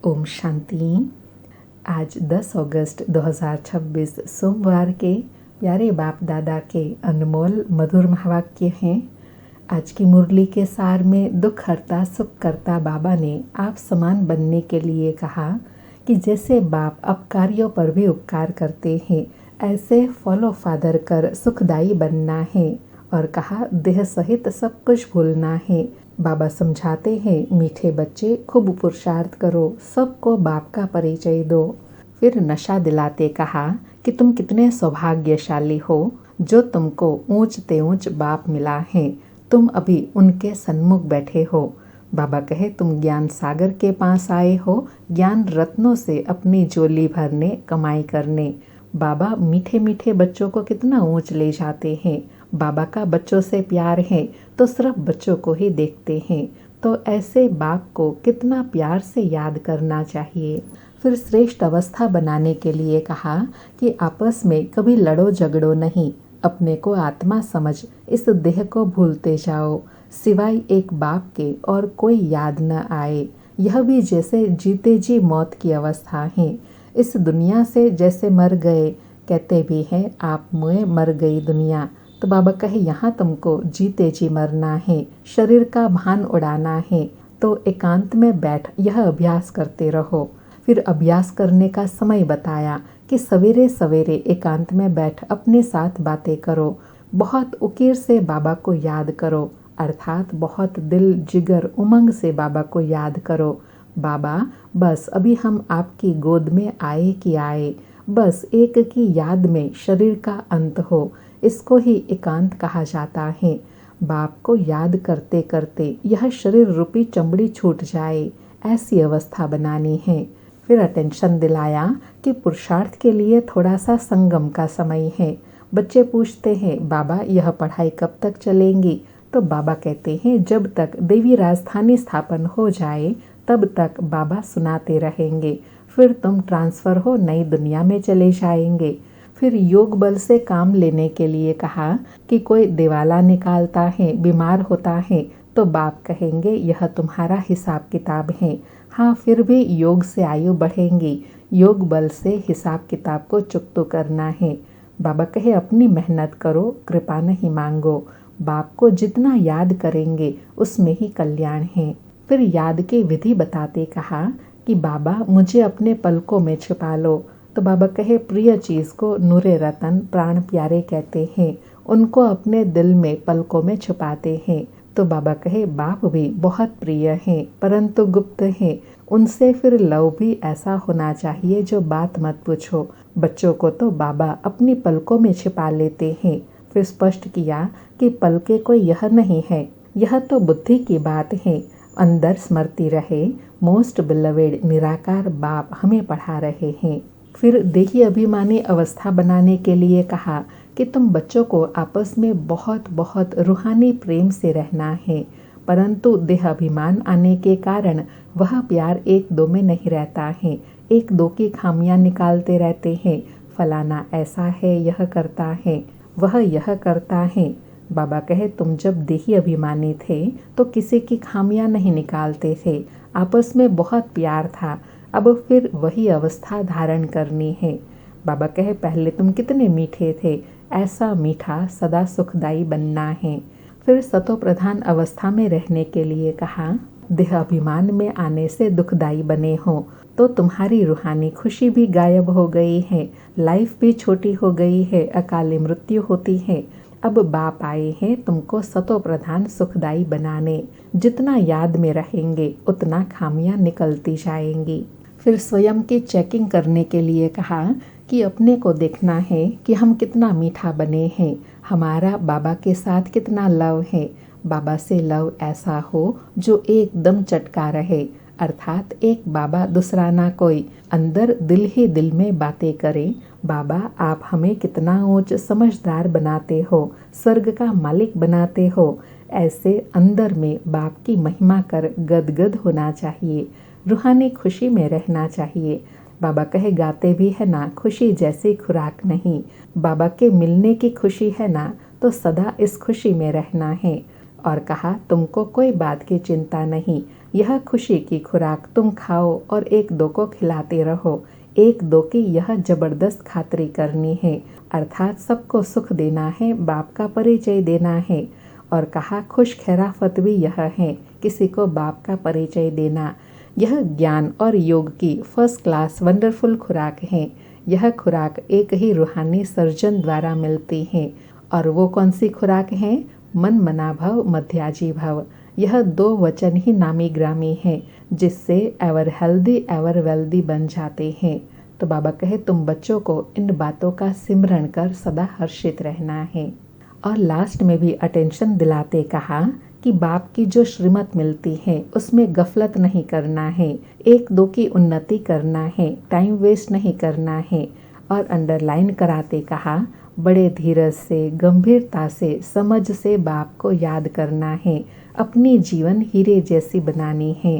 ओम शांति। आज 10 अगस्त 2026 सोमवार के प्यारे बाप दादा के अनमोल मधुर महावाक्य हैं। आज की मुरली के सार में दुख हरता सुख करता बाबा ने आप समान बनने के लिए कहा कि जैसे बाप अपकारियों पर भी उपकार करते हैं, ऐसे फॉलो फादर कर सुखदायी बनना है। और कहा देह सहित सब कुछ भूलना है। बाबा समझाते हैं, मीठे बच्चे खूब पुरुषार्थ करो, सबको बाप का परिचय दो। फिर नशा दिलाते कहा कि तुम कितने सौभाग्यशाली हो जो तुमको ऊंच ते ऊंच बाप मिला है। तुम अभी उनके सन्मुख बैठे हो। बाबा कहे तुम ज्ञान सागर के पास आए हो, ज्ञान रत्नों से अपनी झोली भरने, कमाई करने। बाबा मीठे मीठे बच्चों को कितना ऊंच ले जाते हैं। बाबा का बच्चों से प्यार है तो सिर्फ बच्चों को ही देखते हैं। तो ऐसे बाप को कितना प्यार से याद करना चाहिए। फिर श्रेष्ठ अवस्था बनाने के लिए कहा कि आपस में कभी लड़ो झगड़ो नहीं, अपने को आत्मा समझ इस देह को भूलते जाओ, सिवाय एक बाप के और कोई याद न आए। यह भी जैसे जीते जी मौत की अवस्था है। इस दुनिया से जैसे मर गए, कहते भी हैं आप मुए मर गई दुनिया। तो बाबा कहे यहाँ तुमको जीते जी मरना है, शरीर का भान उड़ाना है। तो एकांत में बैठ यह अभ्यास करते रहो। फिर अभ्यास करने का समय बताया कि सवेरे सवेरे एकांत में बैठ अपने साथ बातें करो, बहुत उकीर से बाबा को याद करो, अर्थात बहुत दिल जिगर उमंग से बाबा को याद करो। बाबा बस अभी हम आपकी गोद में आए कि आए, बस एक की याद में शरीर का अंत हो, इसको ही एकांत कहा जाता है। बाप को याद करते करते यह शरीर रूपी चमड़ी छूट जाए, ऐसी अवस्था बनानी है। फिर अटेंशन दिलाया कि पुरुषार्थ के लिए थोड़ा सा संगम का समय है। बच्चे पूछते हैं बाबा यह पढ़ाई कब तक चलेंगी। तो बाबा कहते हैं जब तक देवी राजधानी स्थापन हो जाए तब तक बाबा सुनाते रहेंगे। फिर तुम ट्रांसफ़र हो नई दुनिया में चले जाएंगे। फिर योग बल से काम लेने के लिए कहा कि कोई दिवाला निकालता है, बीमार होता है, तो बाप कहेंगे यह तुम्हारा हिसाब किताब है। हाँ, फिर भी योग से आयु बढ़ेंगी, योग बल से हिसाब किताब को चुकतो करना है। बाबा कहे अपनी मेहनत करो, कृपा नहीं मांगो। बाप को जितना याद करेंगे उसमें ही कल्याण है। फिर याद की विधि बताते कहा कि बाबा मुझे अपने पलकों में छिपा लो। तो बाबा कहे प्रिय चीज़ को नूरे रतन प्राण प्यारे कहते हैं, उनको अपने दिल में पलकों में छुपाते हैं। तो बाबा कहे बाप भी बहुत प्रिय हैं परंतु गुप्त हैं, उनसे फिर लव भी ऐसा होना चाहिए जो बात मत पूछो। बच्चों को तो बाबा अपनी पलकों में छिपा लेते हैं। फिर स्पष्ट किया कि पलके कोई यह नहीं है, यह तो बुद्धि की बात है। अंदर स्मृति रहे, मोस्ट बिलवेड निराकार बाप हमें पढ़ा रहे हैं। फिर देही अभिमानी अवस्था बनाने के लिए कहा कि तुम बच्चों को आपस में बहुत बहुत रूहानी प्रेम से रहना है, परंतु देह अभिमान आने के कारण वह प्यार एक दो में नहीं रहता है। एक दो की खामियां निकालते रहते हैं, फलाना ऐसा है, यह करता है, वह यह करता है। बाबा कहे तुम जब देही अभिमानी थे तो किसी की खामियां नहीं निकालते थे, आपस में बहुत प्यार था। अब फिर वही अवस्था धारण करनी है। बाबा कहे पहले तुम कितने मीठे थे, ऐसा मीठा सदा सुखदायी बनना है। फिर सतो प्रधान अवस्था में रहने के लिए कहा देह अभिमान में आने से दुखदायी बने हो तो तुम्हारी रूहानी खुशी भी गायब हो गई है, लाइफ भी छोटी हो गई है, अकाली मृत्यु होती है। अब बाप आए हैं तुमको सतो प्रधान सुखदायी बनाने। जितना याद में रहेंगे उतना खामियां निकलती जाएंगी। फिर स्वयं की चेकिंग करने के लिए कहा कि अपने को देखना है कि हम कितना मीठा बने हैं, हमारा बाबा के साथ कितना लव है। बाबा से लव ऐसा हो जो एकदम चटका रहे, अर्थात एक बाबा दूसरा ना कोई, अंदर दिल ही दिल में बातें करें। बाबा आप हमें कितना ऊंच समझदार बनाते हो, स्वर्ग का मालिक बनाते हो। ऐसे अंदर में बाप की महिमा कर गदगद होना चाहिए, रूहानी खुशी में रहना चाहिए। बाबा कहे गाते भी है ना, खुशी जैसी खुराक नहीं। बाबा के मिलने की खुशी है ना, तो सदा इस खुशी में रहना है। और कहा तुमको कोई बात की चिंता नहीं, यह खुशी की खुराक तुम खाओ और एक दो को खिलाते रहो। एक दो की यह जबरदस्त खातिरी करनी है, अर्थात सबको सुख देना है, बाप का परिचय देना है। और कहा खुश खैराफत भी यह है, किसी को बाप का परिचय देना। यह ज्ञान और योग की फर्स्ट क्लास वंडरफुल खुराक है। यह खुराक एक ही रूहानी सर्जन द्वारा मिलती है। और वो कौन सी खुराक है? मन मना भव मध्याजी भव। यह 2 वचन ही नामी ग्रामी है, जिससे एवर हेल्दी एवर वेल्दी बन जाते हैं। तो बाबा कहे तुम बच्चों को इन बातों का सिमरण कर सदा हर्षित रहना है। और लास्ट में भी अटेंशन दिलाते कहा कि बाप की जो श्रीमत मिलती है उसमें गफलत नहीं करना है, एक दो की उन्नति करना है, टाइम वेस्ट नहीं करना है। और अंडरलाइन कराते कहा बड़े धीरज से, गंभीरता से, समझ से बाप को याद करना है, अपनी जीवन हीरे जैसी बनानी है।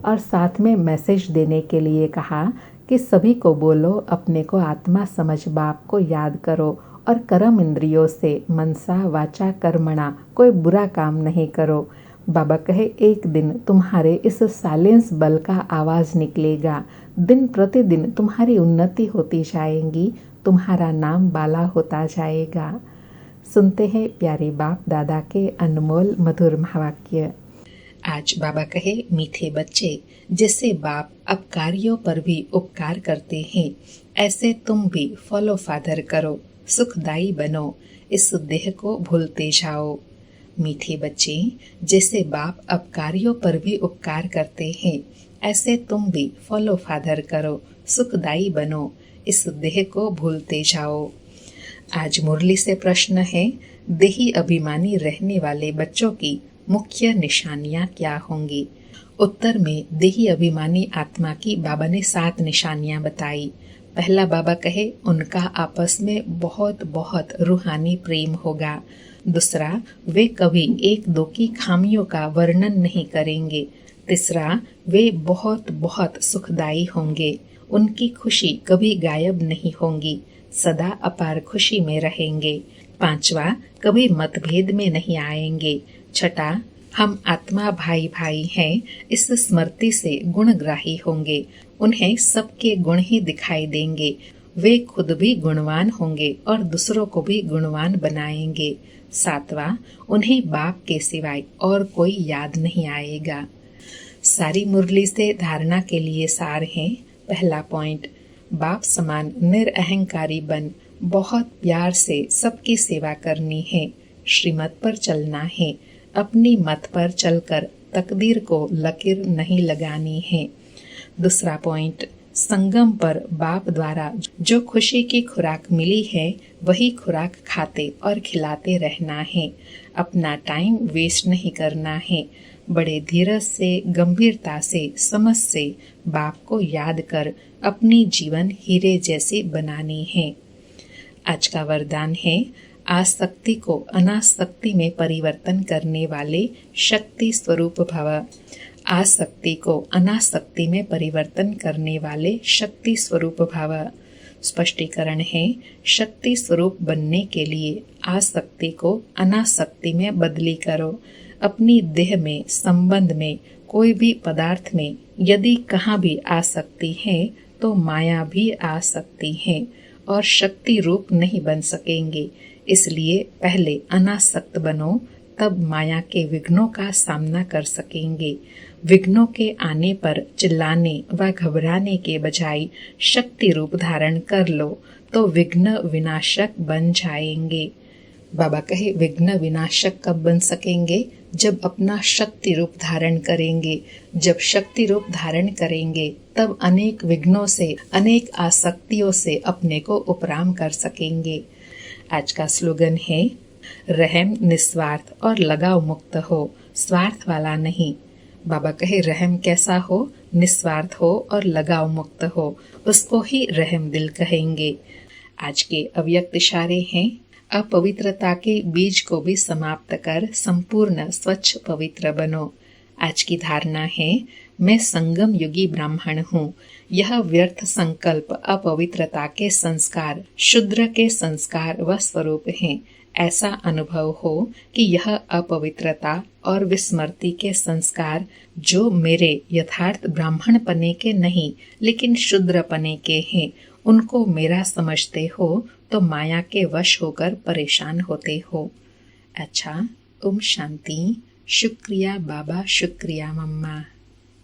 और साथ में मैसेज देने के लिए कहा कि सभी को बोलो अपने को आत्मा समझ बाप को याद करो और कर्म इंद्रियों से मनसा वाचा कर्मणा कोई बुरा काम नहीं करो। बाबा कहे एक दिन तुम्हारे इस साइलेंस बल का आवाज़ निकलेगा, दिन प्रतिदिन तुम्हारी उन्नति होती जाएगी, तुम्हारा नाम बाला होता जाएगा। सुनते हैं प्यारे बाप दादा के अनमोल मधुर महावाक्य। आज बाबा कहे मीठे बच्चे, जैसे बाप अपकारियों पर भी उपकार करते हैं, ऐसे तुम भी फॉलो फादर करो, सुखदायी बनो, इस देह को भूलते जाओ। मीठे बच्चे, जैसे बाप अपकारियों पर भी उपकार करते हैं, ऐसे तुम भी फॉलो फादर करो, सुखदायी बनो, इस देह को भूलते जाओ। आज मुरली से प्रश्न है, देही अभिमानी रहने वाले बच्चों की मुख्य निशानियां क्या होंगी? उत्तर में देही अभिमानी आत्मा की बाबा ने 7 निशानियां बताई। पहला बाबा कहे उनका आपस में बहुत बहुत रूहानी प्रेम होगा। दूसरा, वे कभी एक दो की खामियों का वर्णन नहीं करेंगे। तीसरा, वे बहुत बहुत सुखदायी होंगे, उनकी खुशी कभी गायब नहीं होंगी, सदा अपार खुशी में रहेंगे। पांचवा, कभी मतभेद में नहीं आएंगे। छठा, हम आत्मा भाई भाई हैं, इस स्मृति से गुणग्राही होंगे, उन्हें सबके गुण ही दिखाई देंगे, वे खुद भी गुणवान होंगे और दूसरों को भी गुणवान बनाएंगे। सातवां, उन्हें बाप के सिवाय और कोई याद नहीं आएगा। सारी मुरली से धारणा के लिए सार है। पहला पॉइंट, बाप समान निरअहंकारी बन बहुत प्यार से सबकी सेवा करनी है, श्रीमत पर चलना है, अपनी मत पर चलकर तकदीर को लकीर नहीं लगानी है। दूसरा पॉइंट, संगम पर बाप द्वारा जो खुशी की खुराक मिली है वही खुराक खाते और खिलाते रहना है, अपना टाइम वेस्ट नहीं करना है, बड़े धीरज से, गंभीरता से, समझ से बाप को याद कर अपनी जीवन हीरे जैसी बनानी है। आज का वरदान है, आसक्ति को अनासक्ति में परिवर्तन करने वाले शक्ति स्वरूप भव। आसक्ति को अनासक्ति में परिवर्तन करने वाले शक्ति स्वरूप भव। स्पष्टीकरण है, शक्ति स्वरूप बनने के लिए आसक्ति को अनासक्ति में बदली करो। अपनी देह में, संबंध में, कोई भी पदार्थ में यदि कहाँ भी आसक्ति है तो माया भी आ सकती है और शक्ति रूप नहीं बन सकेंगे। इसलिए पहले अनासक्त बनो, तब माया के विघ्नों का सामना कर सकेंगे। विघ्नों के आने पर चिल्लाने व घबराने के बजाय शक्ति रूप धारण कर लो तो विघ्न विनाशक बन जाएंगे। बाबा कहे विघ्न विनाशक कब बन सकेंगे? जब अपना शक्ति रूप धारण करेंगे। जब शक्ति रूप धारण करेंगे तब अनेक विघ्नों से, अनेक आसक्तियों से अपने को उपराम कर सकेंगे। आज का स्लोगन है, रहम निस्वार्थ और लगाव मुक्त हो, स्वार्थ वाला नहीं। बाबा कहे रहम कैसा हो? निस्वार्थ हो और लगाव मुक्त हो, उसको ही रहम दिल कहेंगे। आज के अव्यक्त इशारे हैं, अपवित्रता के बीज को भी समाप्त कर संपूर्ण स्वच्छ पवित्र बनो। आज की धारणा है, मैं संगम युगी ब्राह्मण हूँ। यह व्यर्थ संकल्प अपवित्रता के संस्कार, शूद्र के संस्कार व स्वरूप हैं। ऐसा अनुभव हो कि यह अपवित्रता और विस्मृति के संस्कार जो मेरे यथार्थ ब्राह्मण पने के नहीं लेकिन शूद्र पने के हैं, उनको मेरा समझते हो तो माया के वश होकर परेशान होते हो। अच्छा, ओम शांति। शुक्रिया बाबा, शुक्रिया मम्मा।